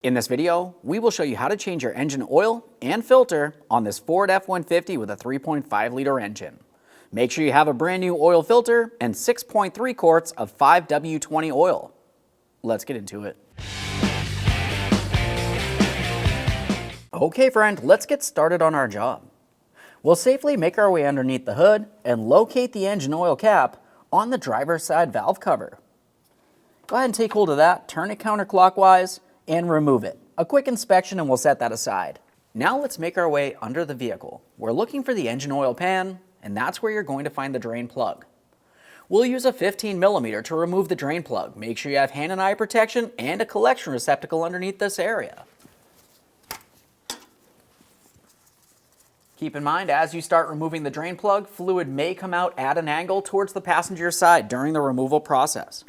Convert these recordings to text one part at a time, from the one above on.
In this video, we will show you how to change your engine oil and filter on this Ford F-150 with a 3.5 liter engine. Make sure you have a brand new oil filter and 6.3 quarts of 5W20 oil. Let's get into it. Okay friend, let's get started on our job. We'll safely make our way underneath the hood and locate the engine oil cap on the driver's side valve cover. Go ahead and take hold of that, turn it counterclockwise, and remove it. A quick inspection and we'll set that aside. Now let's make our way under the vehicle. We're looking for the engine oil pan, and that's where you're going to find the drain plug. We'll use a 15mm to remove the drain plug. Make sure you have hand and eye protection and a collection receptacle underneath this area. Keep in mind, as you start removing the drain plug, fluid may come out at an angle towards the passenger side during the removal process.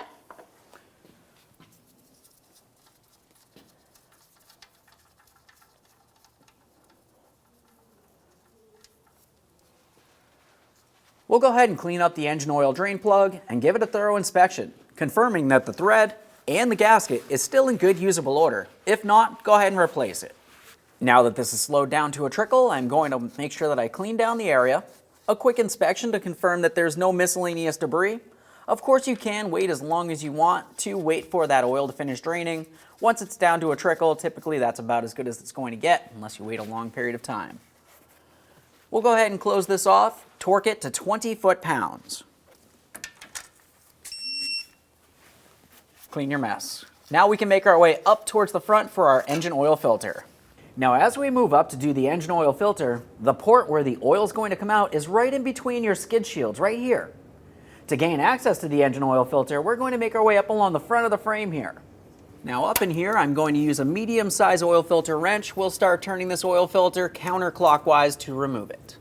We'll go ahead and clean up the engine oil drain plug and give it a thorough inspection, confirming that the thread and the gasket is still in good usable order. If not, go ahead and replace it. Now that this is slowed down to a trickle, I'm going to make sure that I clean down the area. A quick inspection to confirm that there's no miscellaneous debris. Of course, you can wait as long as you want to wait for that oil to finish draining. Once it's down to a trickle, typically that's about as good as it's going to get, unless you wait a long period of time. We'll go ahead and close this off, torque it to 20 foot-pounds. Clean your mess. Now we can make our way up towards the front for our engine oil filter. Now as we move up to do the engine oil filter, the port where the oil is going to come out is right in between your skid shields, right here. To gain access to the engine oil filter, we're going to make our way up along the front of the frame here. Now up in here, I'm going to use a medium-sized oil filter wrench. We'll start turning this oil filter counterclockwise to remove it.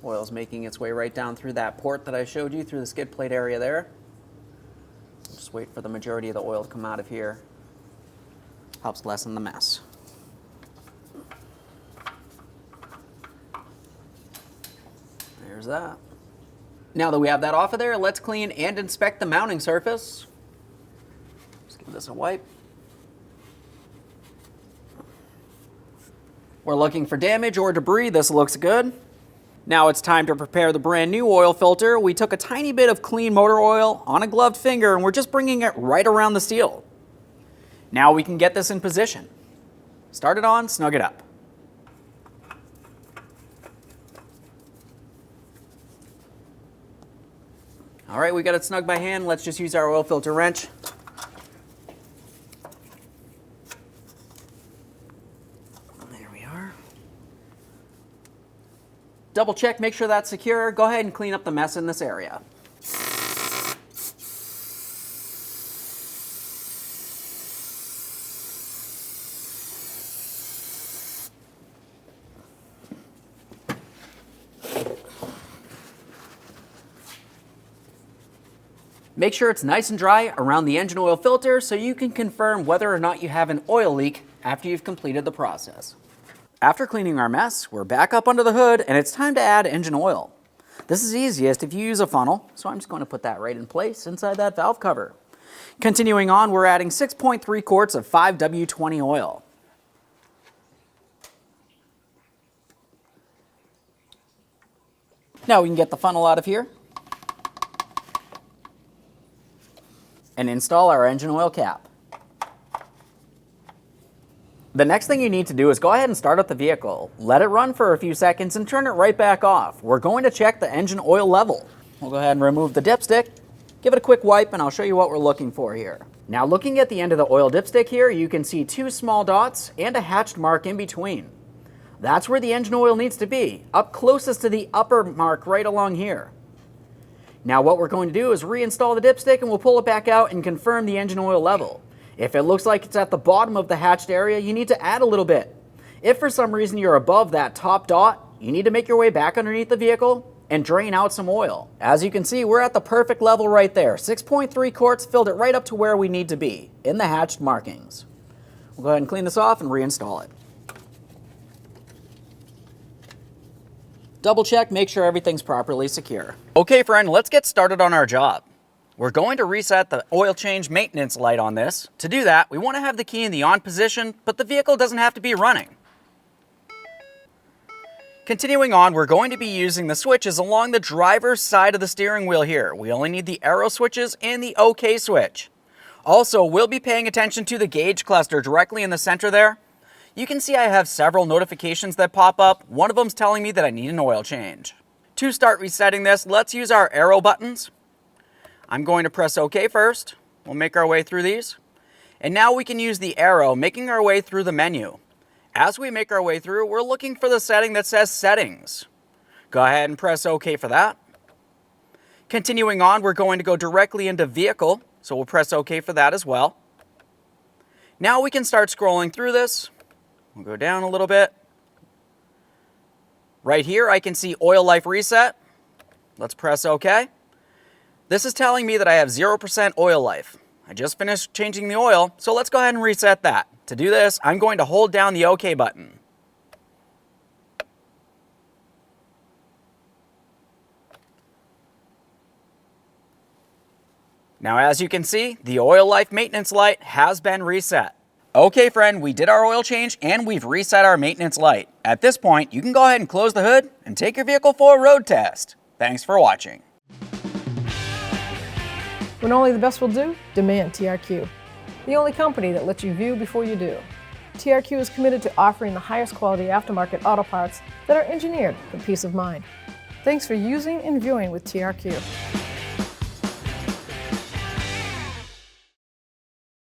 Oil's making its way right down through that port that I showed you, through the skid plate area there. Just wait for the majority of the oil to come out of here. Helps lessen the mess. There's that. Now that we have that off of there, let's clean and inspect the mounting surface. Just give this a wipe. We're looking for damage or debris. This looks good. Now it's time to prepare the brand new oil filter. We took a tiny bit of clean motor oil on a gloved finger and we're just bringing it right around the seal. Now we can get this in position. Start it on, snug it up. All right, we got it snug by hand. Let's just use our oil filter wrench. There we are. Double check, make sure that's secure. Go ahead and clean up the mess in this area. Make sure it's nice and dry around the engine oil filter so you can confirm whether or not you have an oil leak after you've completed the process. After cleaning our mess, we're back up under the hood and it's time to add engine oil. This is easiest if you use a funnel, so I'm just going to put that right in place inside that valve cover. Continuing on, we're adding 6.3 quarts of 5W20 oil. Now we can get the funnel out of here and install our engine oil cap. The next thing you need to do is go ahead and start up the vehicle. Let it run for a few seconds and turn it right back off. We're going to check the engine oil level. We'll go ahead and remove the dipstick, give it a quick wipe, and I'll show you what we're looking for here. Now looking at the end of the oil dipstick here, you can see two small dots and a hatched mark in between. That's where the engine oil needs to be, up closest to the upper mark right along here. Now what we're going to do is reinstall the dipstick and we'll pull it back out and confirm the engine oil level. If it looks like it's at the bottom of the hatched area, you need to add a little bit. If for some reason you're above that top dot, you need to make your way back underneath the vehicle and drain out some oil. As you can see, we're at the perfect level right there. 6.3 quarts filled it right up to where we need to be in the hatched markings. We'll go ahead and clean this off and reinstall it. Double check, make sure everything's properly secure. Okay friend, let's get started on our job. We're going to reset the oil change maintenance light on this. To do that, we want to have the key in the on position, but the vehicle doesn't have to be running. Continuing on, we're going to be using the switches along the driver's side of the steering wheel here. We only need the arrow switches and the OK switch. Also, we'll be paying attention to the gauge cluster directly in the center there. You can see I have several notifications that pop up. One of them's telling me that I need an oil change. To start resetting this, let's use our arrow buttons. I'm going to press OK first. We'll make our way through these. And now we can use the arrow, making our way through the menu. As we make our way through, we're looking for the setting that says Settings. Go ahead and press OK for that. Continuing on, we're going to go directly into Vehicle, so we'll press OK for that as well. Now we can start scrolling through this. We'll go down a little bit. Right here, I can see Oil Life Reset. Let's press OK. This is telling me that I have 0% oil life. I just finished changing the oil, so let's go ahead and reset that. To do this, I'm going to hold down the OK button. Now as you can see, the oil life maintenance light has been reset. Okay friend, we did our oil change and we've reset our maintenance light. At this point, you can go ahead and close the hood and take your vehicle for a road test. Thanks for watching. When only the best will do, demand TRQ. The only company that lets you view before you do. TRQ is committed to offering the highest quality aftermarket auto parts that are engineered for peace of mind. Thanks for using and viewing with TRQ.